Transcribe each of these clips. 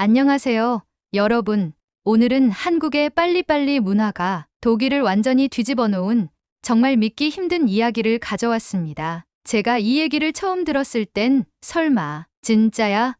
안녕하세요, 여러분. 오늘은 한국의 빨리빨리 문화가 독일을 완전히 뒤집어 놓은 정말 믿기 힘든 이야기를 가져왔습니다. 제가 이 얘기를 처음 들었을 땐 설마, 진짜야?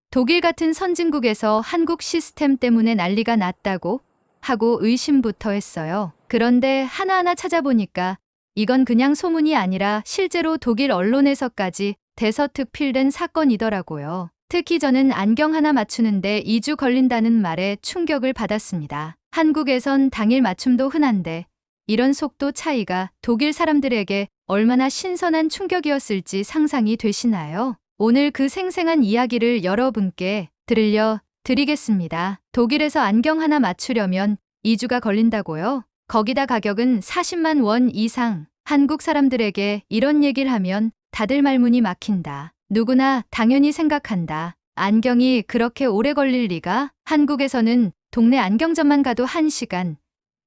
독일 같은 선진국에서 한국 시스템 때문에 난리가 났다고? 하고 의심부터 했어요. 그런데 하나하나 찾아보니까 이건 그냥 소문이 아니라 실제로 독일 언론에서까지 대서특필된 사건이더라고요. 특히 저는 안경 하나 맞추는데 2주 걸린다는 말에 충격을 받았습니다. 한국에선 당일 맞춤도 흔한데 이런 속도 차이가 독일 사람들에게 얼마나 신선한 충격이었을지 상상이 되시나요? 오늘 그 생생한 이야기를 여러분께 들려 드리겠습니다. 독일에서 안경 하나 맞추려면 2주가 걸린다고요? 거기다 가격은 40만 원 이상. 한국 사람들에게 이런 얘기를 하면 다들 말문이 막힌다. 누구나 당연히 생각한다. 안경이 그렇게 오래 걸릴 리가? 한국에서는 동네 안경점만 가도 1시간,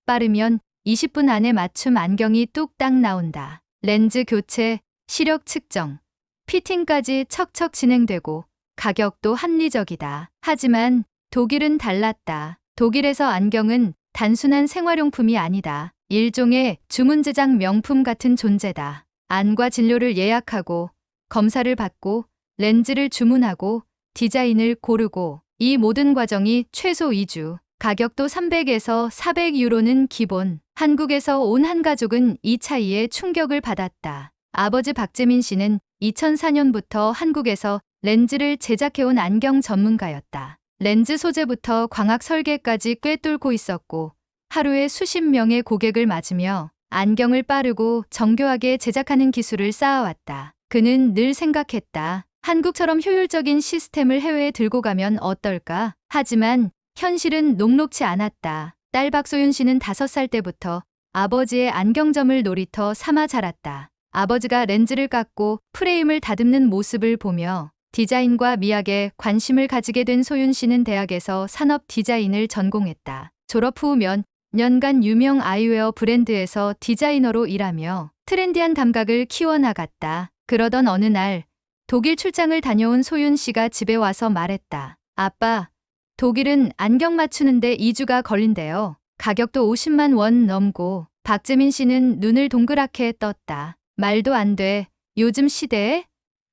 빠르면 20분 안에 맞춤 안경이 뚝딱 나온다. 렌즈 교체, 시력 측정, 피팅까지 척척 진행되고 가격도 합리적이다. 하지만 독일은 달랐다. 독일에서 안경은 단순한 생활용품이 아니다. 일종의 주문 제작 명품 같은 존재다. 안과 진료를 예약하고 검사를 받고 렌즈를 주문하고 디자인을 고르고 이 모든 과정이 최소 2주, 가격도 300에서 400유로는 기본. 한국에서 온 한 가족은 이 차이에 충격을 받았다. 아버지 박재민 씨는 2004년부터 한국에서 렌즈를 제작해온 안경 전문가였다. 렌즈 소재부터 광학 설계까지 꿰뚫고 있었고 하루에 수십 명의 고객을 맞으며 안경을 빠르고 정교하게 제작하는 기술을 쌓아왔다. 그는 늘 생각했다. 한국처럼 효율적인 시스템을 해외에 들고 가면 어떨까? 하지만 현실은 녹록지 않았다. 딸 박소윤 씨는 5살 때부터 아버지의 안경점을 놀이터 삼아 자랐다. 아버지가 렌즈를 깎고 프레임을 다듬는 모습을 보며 디자인과 미학에 관심을 가지게 된 소윤 씨는 대학에서 산업 디자인을 전공했다. 졸업 후 몇 년간 유명 아이웨어 브랜드에서 디자이너로 일하며 트렌디한 감각을 키워나갔다. 그러던 어느 날 독일 출장을 다녀온 소윤 씨가 집에 와서 말했다. 아빠, 독일은 안경 맞추는데 2주가 걸린대요. 가격도 50만 원 넘고. 박재민 씨는 눈을 동그랗게 떴다. 말도 안 돼. 요즘 시대에?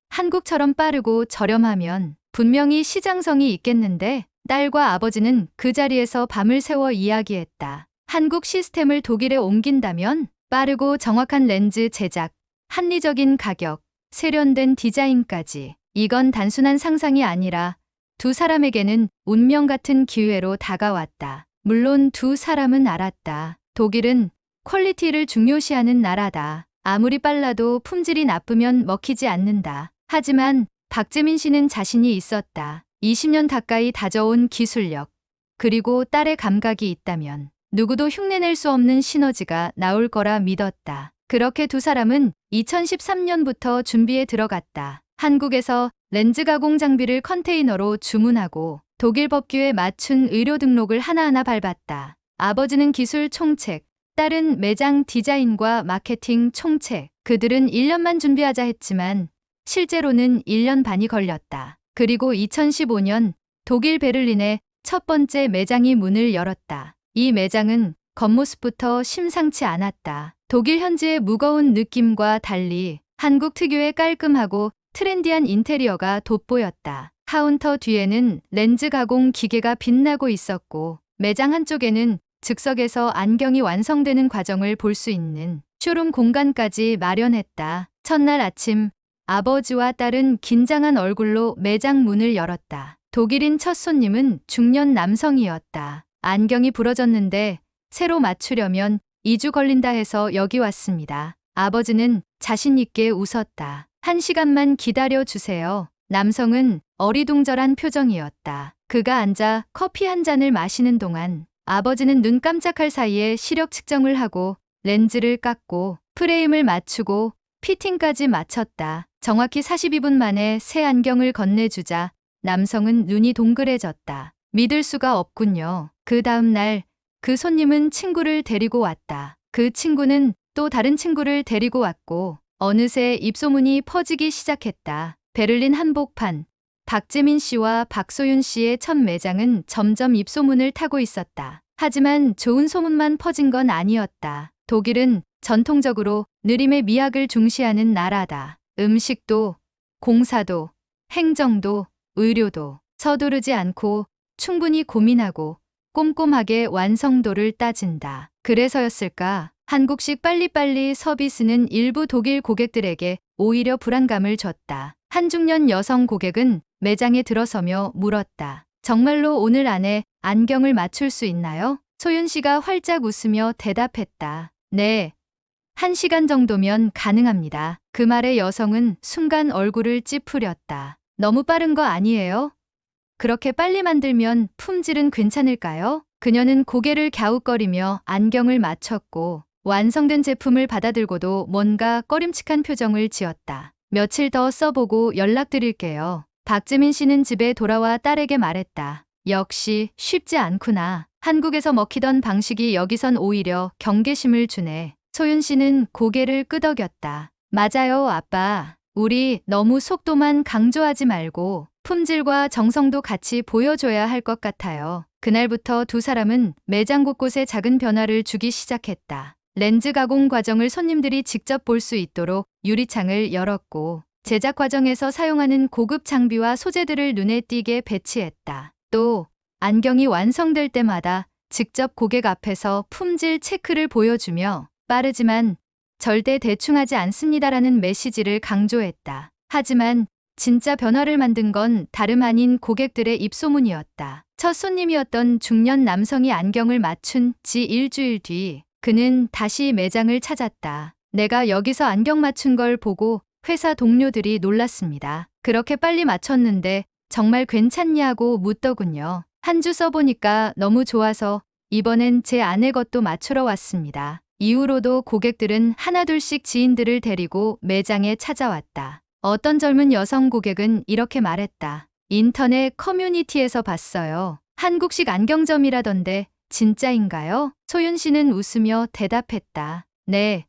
한국처럼 빠르고 저렴하면 분명히 시장성이 있겠는데? 딸과 아버지는 그 자리에서 밤을 새워 이야기했다. 한국 시스템을 독일에 옮긴다면? 빠르고 정확한 렌즈 제작, 합리적인 가격, 세련된 디자인까지. 이건 단순한 상상이 아니라 두 사람에게는 운명 같은 기회로 다가왔다. 물론 두 사람은 알았다. 독일은 퀄리티를 중요시하는 나라다. 아무리 빨라도 품질이 나쁘면 먹히지 않는다. 하지만 박재민 씨는 자신이 있었다. 20년 가까이 다져온 기술력, 그리고 딸의 감각이 있다면 누구도 흉내낼 수 없는 시너지가 나올 거라 믿었다. 그렇게 두 사람은 2013년부터 준비에 들어갔다. 한국에서 렌즈 가공 장비를 컨테이너로 주문하고 독일 법규에 맞춘 의료 등록을 하나하나 밟았다. 아버지는 기술 총책, 딸은 매장 디자인과 마케팅 총책. 그들은 1년만 준비하자 했지만 실제로는 1년 반이 걸렸다. 그리고 2015년 독일 베를린에 첫 번째 매장이 문을 열었다. 이 매장은 겉모습부터 심상치 않았다. 독일 현지의 무거운 느낌과 달리 한국 특유의 깔끔하고 트렌디한 인테리어가 돋보였다. 카운터 뒤에는 렌즈 가공 기계가 빛나고 있었고 매장 한쪽에는 즉석에서 안경이 완성되는 과정을 볼 수 있는 쇼룸 공간까지 마련했다. 첫날 아침 아버지와 딸은 긴장한 얼굴로 매장 문을 열었다. 독일인 첫 손님은 중년 남성이었다. 안경이 부러졌는데 새로 맞추려면 2주 걸린다 해서 여기 왔습니다. 아버지는 자신 있게 웃었다. 1시간만 기다려 주세요. 남성은 어리둥절한 표정이었다. 그가 앉아 커피 한 잔을 마시는 동안 아버지는 눈 깜짝할 사이에 시력 측정을 하고 렌즈를 깎고 프레임을 맞추고 피팅까지 마쳤다. 정확히 42분 만에 새 안경을 건네주자 남성은 눈이 동그래졌다. 믿을 수가 없군요. 그 다음 날 그 손님은 친구를 데리고 왔다. 그 친구는 또 다른 친구를 데리고 왔고 어느새 입소문이 퍼지기 시작했다. 베를린 한복판, 박재민 씨와 박소윤 씨의 첫 매장은 점점 입소문을 타고 있었다. 하지만 좋은 소문만 퍼진 건 아니었다. 독일은 전통적으로 느림의 미학을 중시하는 나라다. 음식도, 공사도, 행정도, 의료도 서두르지 않고 충분히 고민하고 꼼꼼하게 완성도를 따진다. 그래서였을까? 한국식 빨리빨리 서비스는 일부 독일 고객들에게 오히려 불안감을 줬다. 한 중년 여성 고객은 매장에 들어서며 물었다. 정말로 오늘 안에 안경을 맞출 수 있나요? 소윤 씨가 활짝 웃으며 대답했다. 네. 1시간 정도면 가능합니다. 그 말에 여성은 순간 얼굴을 찌푸렸다. 너무 빠른 거 아니에요? 그렇게 빨리 만들면 품질은 괜찮을까요? 그녀는 고개를 갸웃거리며 안경을 맞췄고 완성된 제품을 받아들고도 뭔가 꺼림칙한 표정을 지었다. 며칠 더 써보고 연락드릴게요. 박재민 씨는 집에 돌아와 딸에게 말했다. 역시 쉽지 않구나. 한국에서 먹히던 방식이 여기선 오히려 경계심을 주네. 소윤 씨는 고개를 끄덕였다. 맞아요, 아빠. 우리 너무 속도만 강조하지 말고 품질과 정성도 같이 보여줘야 할 것 같아요. 그날부터 두 사람은 매장 곳곳에 작은 변화를 주기 시작했다. 렌즈 가공 과정을 손님들이 직접 볼 수 있도록 유리창을 열었고 제작 과정에서 사용하는 고급 장비와 소재들을 눈에 띄게 배치했다. 또 안경이 완성될 때마다 직접 고객 앞에서 품질 체크를 보여주며 빠르지만 절대 대충하지 않습니다라는 메시지를 강조했다. 하지만 진짜 변화를 만든 건 다름 아닌 고객들의 입소문이었다. 첫 손님이었던 중년 남성이 안경을 맞춘 지 일주일 뒤 그는 다시 매장을 찾았다. 내가 여기서 안경 맞춘 걸 보고 회사 동료들이 놀랐습니다. 그렇게 빨리 맞췄는데 정말 괜찮냐고 묻더군요. 한 주 써보니까 너무 좋아서 이번엔 제 아내 것도 맞추러 왔습니다. 이후로도 고객들은 하나둘씩 지인들을 데리고 매장에 찾아왔다. 어떤 젊은 여성 고객은 이렇게 말했다. 인터넷 커뮤니티에서 봤어요. 한국식 안경점이라던데 진짜인가요? 소윤 씨는 웃으며 대답했다. 네.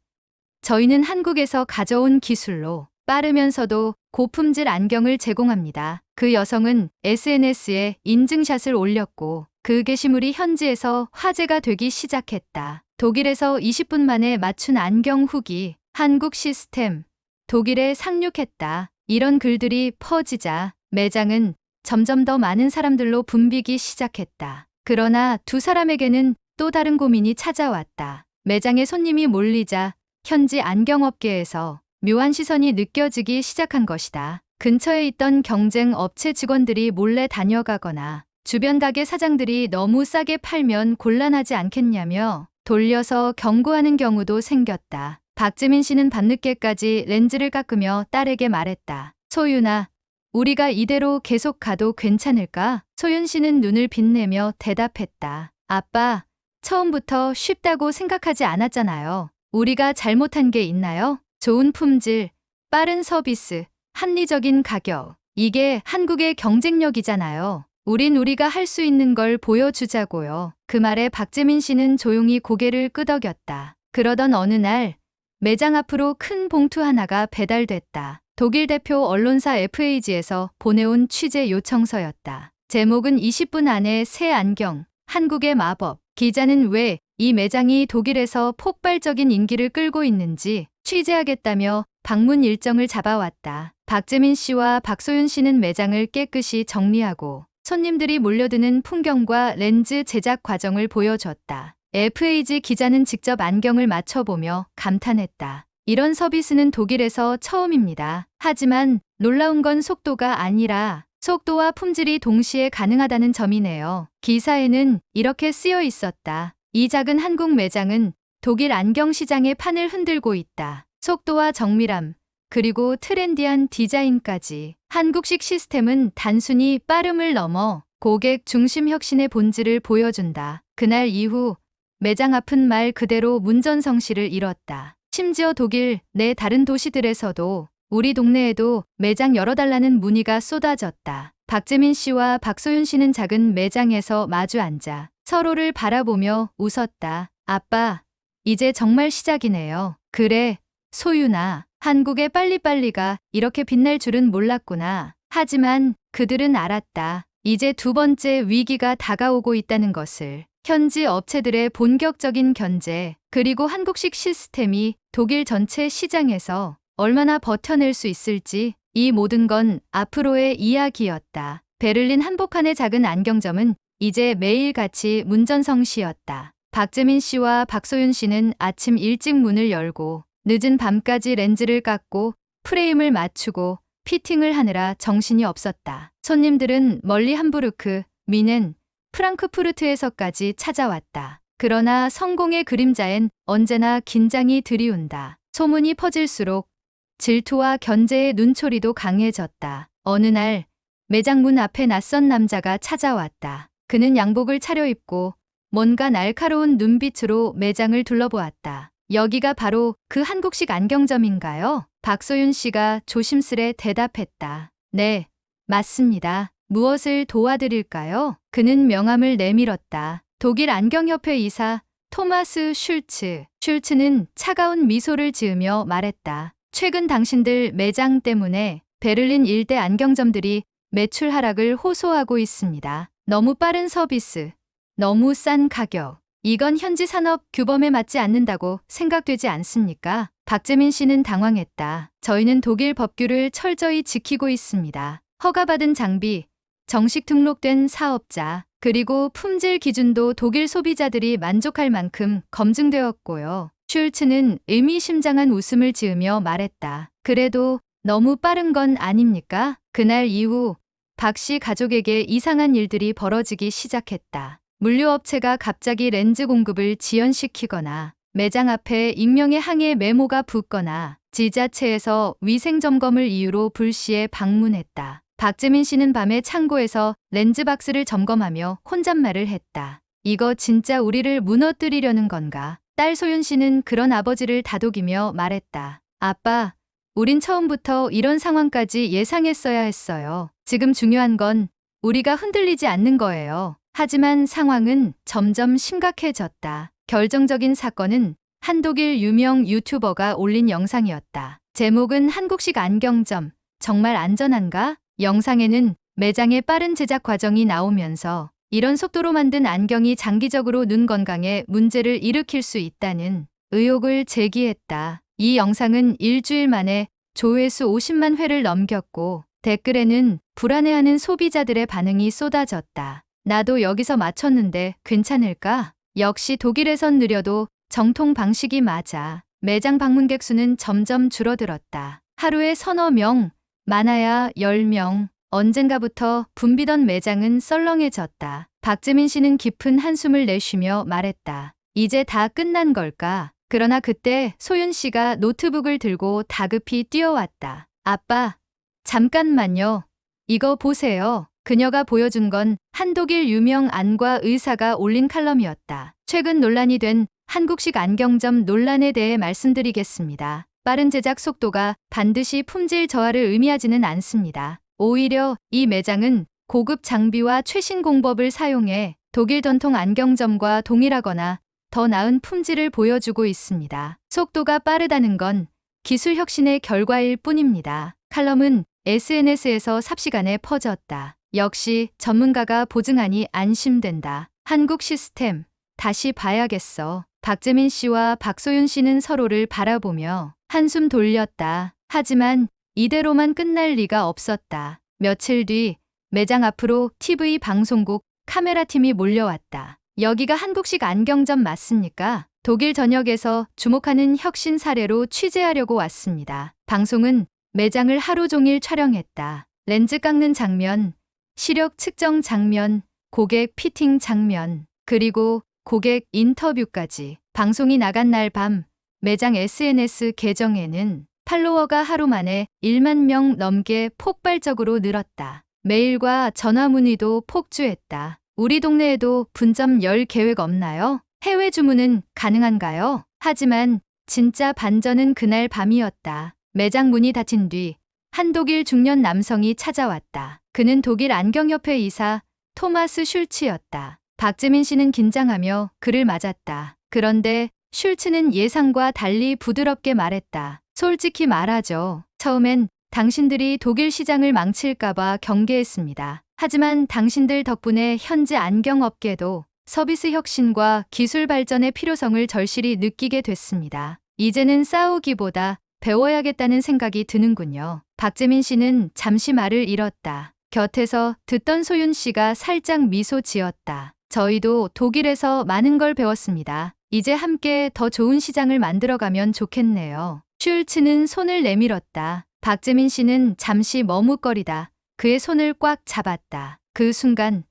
저희는 한국에서 가져온 기술로 빠르면서도 고품질 안경을 제공합니다. 그 여성은 SNS에 인증샷을 올렸고 그 게시물이 현지에서 화제가 되기 시작했다. 독일에서 20분 만에 맞춘 안경 후기, 한국 시스템, 독일에 상륙했다. 이런 글들이 퍼지자 매장은 점점 더 많은 사람들로 붐비기 시작했다. 그러나 두 사람에게는 또 다른 고민이 찾아왔다. 매장에 손님이 몰리자 현지 안경업계에서 묘한 시선이 느껴지기 시작한 것이다. 근처에 있던 경쟁 업체 직원들이 몰래 다녀가거나 주변 가게 사장들이 너무 싸게 팔면 곤란하지 않겠냐며 돌려서 경고하는 경우도 생겼다. 박재민 씨는 밤늦게까지 렌즈를 깎으며 딸에게 말했다. 소윤아, 우리가 이대로 계속 가도 괜찮을까? 소윤 씨는 눈을 빛내며 대답했다. 아빠, 처음부터 쉽다고 생각하지 않았잖아요. 우리가 잘못한 게 있나요? 좋은 품질, 빠른 서비스, 합리적인 가격. 이게 한국의 경쟁력이잖아요. 우린 우리가 할 수 있는 걸 보여주자고요. 그 말에 박재민 씨는 조용히 고개를 끄덕였다. 그러던 어느 날 매장 앞으로 큰 봉투 하나가 배달됐다. 독일 대표 언론사 FAG에서 보내온 취재 요청서였다. 제목은 20분 안에 새 안경, 한국의 마법. 기자는 왜 이 매장이 독일에서 폭발적인 인기를 끌고 있는지 취재하겠다며 방문 일정을 잡아왔다. 박재민 씨와 박소윤 씨는 매장을 깨끗이 정리하고 손님들이 몰려드는 풍경과 렌즈 제작 과정을 보여줬다. FAG 기자는 직접 안경을 맞춰보며 감탄했다. 이런 서비스는 독일에서 처음입니다. 하지만 놀라운 건 속도가 아니라 속도와 품질이 동시에 가능하다는 점이네요. 기사에는 이렇게 쓰여 있었다. 이 작은 한국 매장은 독일 안경 시장의 판을 흔들고 있다. 속도와 정밀함, 그리고 트렌디한 디자인까지. 한국식 시스템은 단순히 빠름을 넘어 고객 중심 혁신의 본질을 보여준다. 그날 이후 매장 앞은 말 그대로 문전성시를 이뤘다. 심지어 독일 내 다른 도시들에서도 우리 동네에도 매장 열어달라는 문의가 쏟아졌다. 박재민 씨와 박소윤 씨는 작은 매장에서 마주 앉아 서로를 바라보며 웃었다. 아빠, 이제 정말 시작이네요. 그래, 소윤아. 한국의 빨리빨리가 이렇게 빛날 줄은 몰랐구나. 하지만 그들은 알았다. 이제 두 번째 위기가 다가오고 있다는 것을. 현지 업체들의 본격적인 견제, 그리고 한국식 시스템이 독일 전체 시장에서 얼마나 버텨낼 수 있을지, 이 모든 건 앞으로의 이야기였다. 베를린 한복판의 작은 안경점은 이제 매일같이 문전성시였다. 박재민 씨와 박소윤 씨는 아침 일찍 문을 열고 늦은 밤까지 렌즈를 깎고 프레임을 맞추고 피팅을 하느라 정신이 없었다. 손님들은 멀리 함부르크, 미넨, 프랑크푸르트에서까지 찾아왔다. 그러나 성공의 그림자엔 언제나 긴장이 드리운다. 소문이 퍼질수록 질투와 견제의 눈초리도 강해졌다. 어느 날 매장 문 앞에 낯선 남자가 찾아왔다. 그는 양복을 차려입고 뭔가 날카로운 눈빛으로 매장을 둘러보았다. 여기가 바로 그 한국식 안경점인가요? 박소윤 씨가 조심스레 대답했다. 네, 맞습니다. 무엇을 도와드릴까요? 그는 명함을 내밀었다. 독일 안경협회 이사 토마스 슐츠. 슐츠는 차가운 미소를 지으며 말했다. 최근 당신들 매장 때문에 베를린 일대 안경점들이 매출 하락을 호소하고 있습니다. 너무 빠른 서비스, 너무 싼 가격. 이건 현지 산업 규범에 맞지 않는다고 생각되지 않습니까? 박재민 씨는 당황했다. 저희는 독일 법규를 철저히 지키고 있습니다. 허가받은 장비, 정식 등록된 사업자, 그리고 품질 기준도 독일 소비자들이 만족할 만큼 검증되었고요. 슐츠는 의미심장한 웃음을 지으며 말했다. 그래도 너무 빠른 건 아닙니까? 그날 이후 박 씨 가족에게 이상한 일들이 벌어지기 시작했다. 물류업체가 갑자기 렌즈 공급을 지연시키거나 매장 앞에 익명의 항해 메모가 붙거나 지자체에서 위생점검을 이유로 불시에 방문했다. 박재민 씨는 밤에 창고에서 렌즈 박스를 점검하며 혼잣말을 했다. 이거 진짜 우리를 무너뜨리려는 건가? 딸 소윤 씨는 그런 아버지를 다독이며 말했다. 아빠, 우린 처음부터 이런 상황까지 예상했어야 했어요. 지금 중요한 건 우리가 흔들리지 않는 거예요. 하지만 상황은 점점 심각해졌다. 결정적인 사건은 한 독일 유명 유튜버가 올린 영상이었다. 제목은 한국식 안경점, 정말 안전한가? 영상에는 매장의 빠른 제작 과정이 나오면서 이런 속도로 만든 안경이 장기적으로 눈 건강에 문제를 일으킬 수 있다는 의혹을 제기했다. 이 영상은 일주일 만에 조회수 50만 회를 넘겼고 댓글에는 불안해하는 소비자들의 반응이 쏟아졌다. 나도 여기서 맞췄는데 괜찮을까? 역시 독일에선 느려도 정통 방식이 맞아. 매장 방문객 수는 점점 줄어들었다. 하루에 서너 명, 많아야 10명. 언젠가부터 붐비던 매장은 썰렁해졌다. 박재민 씨는 깊은 한숨을 내쉬며 말했다. 이제 다 끝난 걸까? 그러나 그때 소윤 씨가 노트북을 들고 다급히 뛰어왔다. 아빠, 잠깐만요. 이거 보세요. 그녀가 보여준 건 한독일 유명 안과 의사가 올린 칼럼이었다. 최근 논란이 된 한국식 안경점 논란에 대해 말씀드리겠습니다. 빠른 제작 속도가 반드시 품질 저하를 의미하지는 않습니다. 오히려 이 매장은 고급 장비와 최신 공법을 사용해 독일 전통 안경점과 동일하거나 더 나은 품질을 보여주고 있습니다. 속도가 빠르다는 건 기술 혁신의 결과일 뿐입니다. 칼럼은 SNS에서 삽시간에 퍼졌다. 역시 전문가가 보증하니 안심된다. 한국 시스템, 다시 봐야겠어. 박재민 씨와 박소윤 씨는 서로를 바라보며 한숨 돌렸다. 하지만 이대로만 끝날 리가 없었다. 며칠 뒤 매장 앞으로 TV 방송국 카메라팀이 몰려왔다. 여기가 한국식 안경점 맞습니까? 독일 전역에서 주목하는 혁신 사례로 취재하려고 왔습니다. 방송은 매장을 하루 종일 촬영했다. 렌즈 깎는 장면, 시력 측정 장면, 고객 피팅 장면, 그리고 고객 인터뷰까지. 방송이 나간 날 밤 매장 SNS 계정에는 팔로워가 하루 만에 1만 명 넘게 폭발적으로 늘었다. 메일과 전화 문의도 폭주했다. 우리 동네에도 분점 열 계획 없나요? 해외 주문은 가능한가요? 하지만 진짜 반전은 그날 밤이었다. 매장 문이 닫힌 뒤 한 독일 중년 남성이 찾아왔다. 그는 독일 안경협회 이사 토마스 슐츠였다. 박재민 씨는 긴장하며 그를 맞았다. 그런데 슐츠는 예상과 달리 부드럽게 말했다. 솔직히 말하죠. 처음엔 당신들이 독일 시장을 망칠까봐 경계했습니다. 하지만 당신들 덕분에 현재 안경업계도 서비스 혁신과 기술 발전의 필요성을 절실히 느끼게 됐습니다. 이제는 싸우기보다 배워야겠다는 생각이 드는군요. 박재민 씨는 잠시 말을 잃었다. 곁에서 듣던 소윤 씨가 살짝 미소 지었다. 저희도 독일에서 많은 걸 배웠습니다. 이제 함께 더 좋은 시장을 만들어가면 좋겠네요. 슐츠는 손을 내밀었다. 박재민 씨는 잠시 머뭇거리다 그의 손을 꽉 잡았다. 그 순간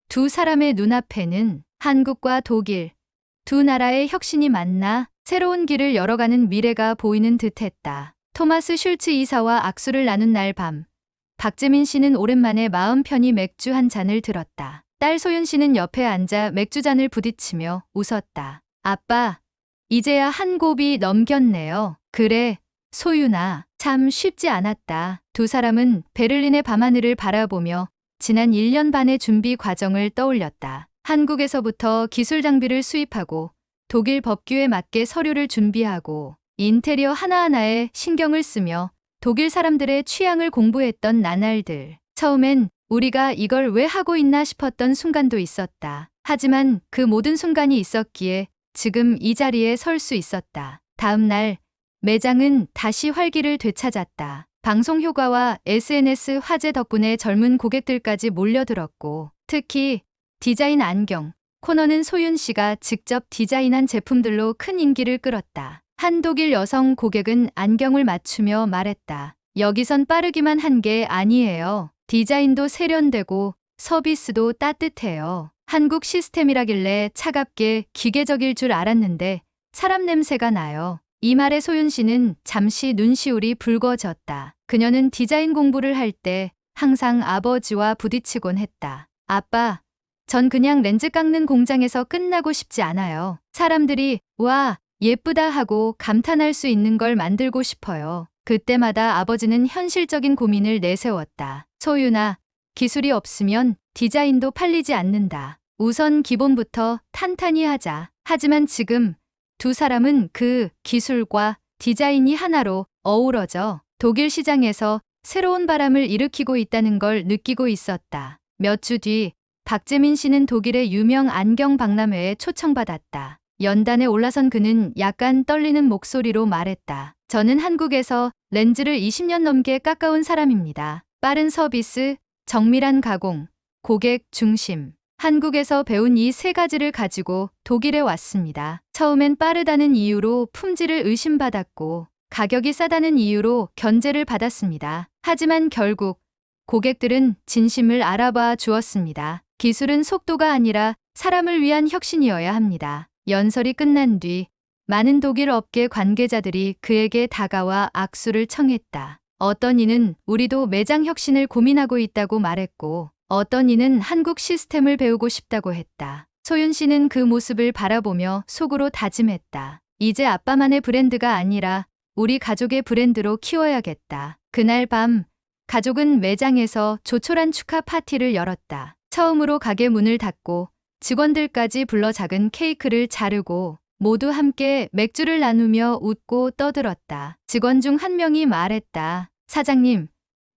두 사람의 눈앞에는 한국과 독일, 두 나라의 혁신이 만나 새로운 길을 열어가는 미래가 보이는 듯했다. 토마스 슐츠 이사와 악수를 나눈 날 밤, 박재민 씨는 오랜만에 마음 편히 맥주 한 잔을 들었다. 딸 소윤 씨는 옆에 앉아 맥주잔을 부딪히며 웃었다. 아빠, 이제야 한 곱이 넘겼네요. 그래, 소윤아, 참 쉽지 않았다. 두 사람은 베를린의 밤하늘을 바라보며 지난 1년 반의 준비 과정을 떠올렸다. 한국에서부터 기술 장비를 수입하고 독일 법규에 맞게 서류를 준비하고 인테리어 하나하나에 신경을 쓰며 독일 사람들의 취향을 공부했던 나날들. 처음엔 우리가 이걸 왜 하고 있나 싶었던 순간도 있었다. 하지만 그 모든 순간이 있었기에 지금 이 자리에 설 수 있었다. 다음 날 매장은 다시 활기를 되찾았다. 방송 효과와 SNS 화제 덕분에 젊은 고객들까지 몰려들었고 특히 디자인 안경 코너는 소윤 씨가 직접 디자인한 제품들로 큰 인기를 끌었다. 한 독일 여성 고객은 안경을 맞추며 말했다. 여기선 빠르기만 한 게 아니에요. 디자인도 세련되고 서비스도 따뜻해요. 한국 시스템이라길래 차갑게 기계적일 줄 알았는데 사람 냄새가 나요. 이 말에 소윤 씨는 잠시 눈시울이 붉어졌다. 그녀는 디자인 공부를 할 때 항상 아버지와 부딪히곤 했다. 아빠, 전 그냥 렌즈 깎는 공장에서 끝나고 싶지 않아요. 사람들이 와, 예쁘다 하고 감탄할 수 있는 걸 만들고 싶어요. 그때마다 아버지는 현실적인 고민을 내세웠다. 소윤아, 기술이 없으면 디자인도 팔리지 않는다. 우선 기본부터 탄탄히 하자. 하지만 지금 두 사람은 그 기술과 디자인이 하나로 어우러져 독일 시장에서 새로운 바람을 일으키고 있다는 걸 느끼고 있었다. 몇 주 뒤 박재민 씨는 독일의 유명 안경 박람회에 초청받았다. 연단에 올라선 그는 약간 떨리는 목소리로 말했다. 저는 한국에서 렌즈를 20년 넘게 깎아온 사람입니다. 빠른 서비스, 정밀한 가공, 고객 중심. 한국에서 배운 이 세 가지를 가지고 독일에 왔습니다. 처음엔 빠르다는 이유로 품질을 의심받았고 가격이 싸다는 이유로 견제를 받았습니다. 하지만 결국 고객들은 진심을 알아봐 주었습니다. 기술은 속도가 아니라 사람을 위한 혁신이어야 합니다. 연설이 끝난 뒤 많은 독일 업계 관계자들이 그에게 다가와 악수를 청했다. 어떤 이는 우리도 매장 혁신을 고민하고 있다고 말했고 어떤 이는 한국 시스템을 배우고 싶다고 했다. 소윤 씨는 그 모습을 바라보며 속으로 다짐했다. 이제 아빠만의 브랜드가 아니라 우리 가족의 브랜드로 키워야겠다. 그날 밤 가족은 매장에서 조촐한 축하 파티를 열었다. 처음으로 가게 문을 닫고 직원들까지 불러 작은 케이크를 자르고 모두 함께 맥주를 나누며 웃고 떠들었다. 직원 중 한 명이 말했다. 사장님,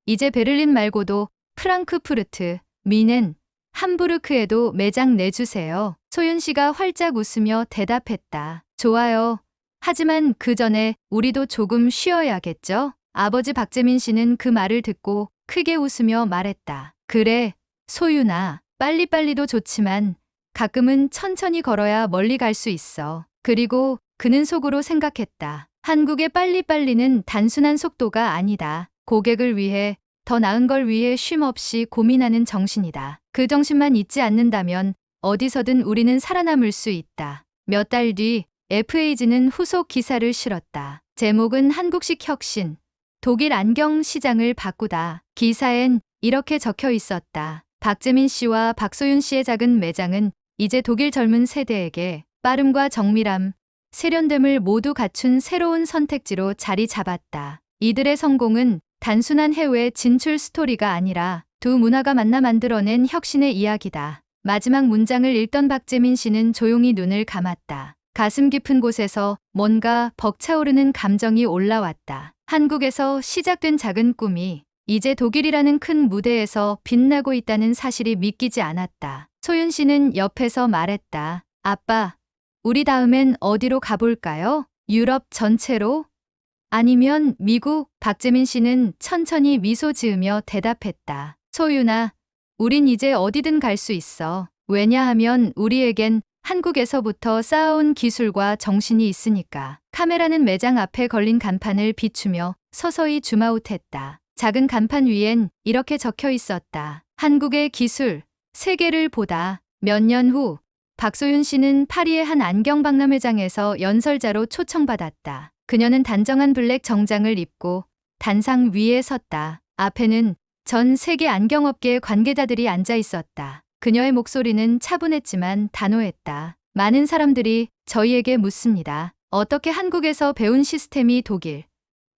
이제 베를린 말고도 프랑크푸르트, 미넨, 함부르크에도 매장 내주세요. 소윤 씨가 활짝 웃으며 대답했다. 좋아요. 하지만 그 전에 우리도 조금 쉬어야겠죠? 아버지 박재민 씨는 그 말을 듣고 크게 웃으며 말했다. 그래, 소윤아, 빨리빨리도 좋지만 가끔은 천천히 걸어야 멀리 갈 수 있어. 그리고 그는 속으로 생각했다. 한국의 빨리빨리는 단순한 속도가 아니다. 고객을 위해, 더 나은 걸 위해 쉼없이 고민하는 정신이다. 그 정신만 잊지 않는다면 어디서든 우리는 살아남을 수 있다. 몇 달 뒤 FAG는 후속 기사를 실었다. 제목은 한국식 혁신, 독일 안경 시장을 바꾸다. 기사엔 이렇게 적혀 있었다. 박재민 씨와 박소윤 씨의 작은 매장은 이제 독일 젊은 세대에게 빠름과 정밀함, 세련됨을 모두 갖춘 새로운 선택지로 자리 잡았다. 이들의 성공은 단순한 해외 진출 스토리가 아니라 두 문화가 만나 만들어낸 혁신의 이야기다. 마지막 문장을 읽던 박재민 씨는 조용히 눈을 감았다. 가슴 깊은 곳에서 뭔가 벅차오르는 감정이 올라왔다. 한국에서 시작된 작은 꿈이 이제 독일이라는 큰 무대에서 빛나고 있다는 사실이 믿기지 않았다. 소윤 씨는 옆에서 말했다. 아빠, 우리 다음엔 어디로 가볼까요? 유럽 전체로? 아니면 미국? 박재민 씨는 천천히 미소 지으며 대답했다. 소윤아, 우린 이제 어디든 갈 수 있어. 왜냐하면 우리에겐 한국에서부터 쌓아온 기술과 정신이 있으니까. 카메라는 매장 앞에 걸린 간판을 비추며 서서히 줌아웃했다. 작은 간판 위엔 이렇게 적혀 있었다. 한국의 기술, 세계를 보다. 몇 년 후, 박소윤 씨는 파리의 한 안경 박람회장에서 연설자로 초청받았다. 그녀는 단정한 블랙 정장을 입고 단상 위에 섰다. 앞에는 전 세계 안경업계 관계자들이 앉아 있었다. 그녀의 목소리는 차분했지만 단호했다. 많은 사람들이 저희에게 묻습니다. 어떻게 한국에서 배운 시스템이 독일,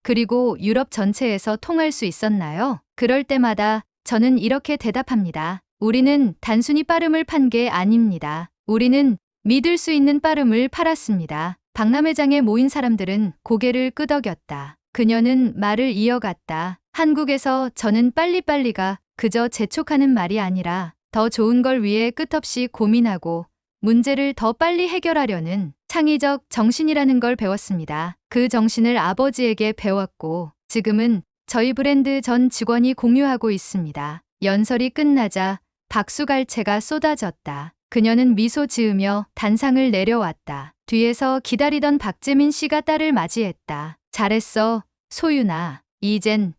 그리고 유럽 전체에서 통할 수 있었나요? 그럴 때마다 저는 이렇게 대답합니다. 우리는 단순히 빠름을 판 게 아닙니다. 우리는 믿을 수 있는 빠름을 팔았습니다. 박람회장에 모인 사람들은 고개를 끄덕였다. 그녀는 말을 이어갔다. 한국에서 저는 빨리빨리가 그저 재촉하는 말이 아니라 더 좋은 걸 위해 끝없이 고민하고 문제를 더 빨리 해결하려는 창의적 정신이라는 걸 배웠습니다. 그 정신을 아버지에게 배웠고 지금은 저희 브랜드 전 직원이 공유하고 있습니다. 연설이 끝나자 박수갈채가 쏟아졌다. 그녀는 미소 지으며 단상을 내려왔다. 뒤에서 기다리던 박재민 씨가 딸을 맞이했다. 잘했어, 소윤아. 이젠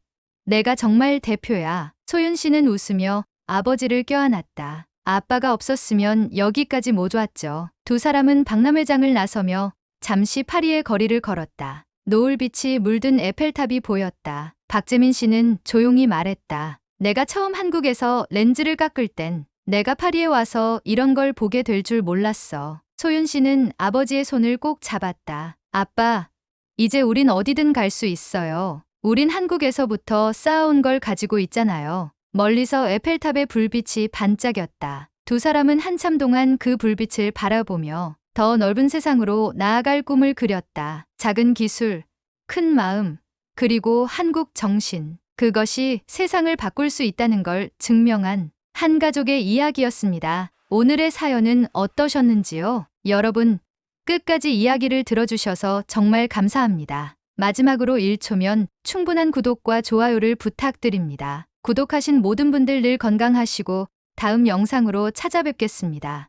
내가 정말 대표야. 소윤 씨는 웃으며 아버지를 껴안았다. 아빠가 없었으면 여기까지 못 왔죠. 두 사람은 박람회장을 나서며 잠시 파리의 거리를 걸었다. 노을빛이 물든 에펠탑이 보였다. 박재민 씨는 조용히 말했다. 내가 처음 한국에서 렌즈를 깎을 땐 내가 파리에 와서 이런 걸 보게 될 줄 몰랐어. 소윤 씨는 아버지의 손을 꼭 잡았다. 아빠, 이제 우린 어디든 갈 수 있어요. 우린 한국에서부터 쌓아온 걸 가지고 있잖아요. 멀리서 에펠탑의 불빛이 반짝였다. 두 사람은 한참 동안 그 불빛을 바라보며 더 넓은 세상으로 나아갈 꿈을 그렸다. 작은 기술, 큰 마음, 그리고 한국 정신. 그것이 세상을 바꿀 수 있다는 걸 증명한 한 가족의 이야기였습니다. 오늘의 사연은 어떠셨는지요? 여러분, 끝까지 이야기를 들어주셔서 정말 감사합니다. 마지막으로 1초면 충분한 구독과 좋아요를 부탁드립니다. 구독하신 모든 분들 늘 건강하시고 다음 영상으로 찾아뵙겠습니다.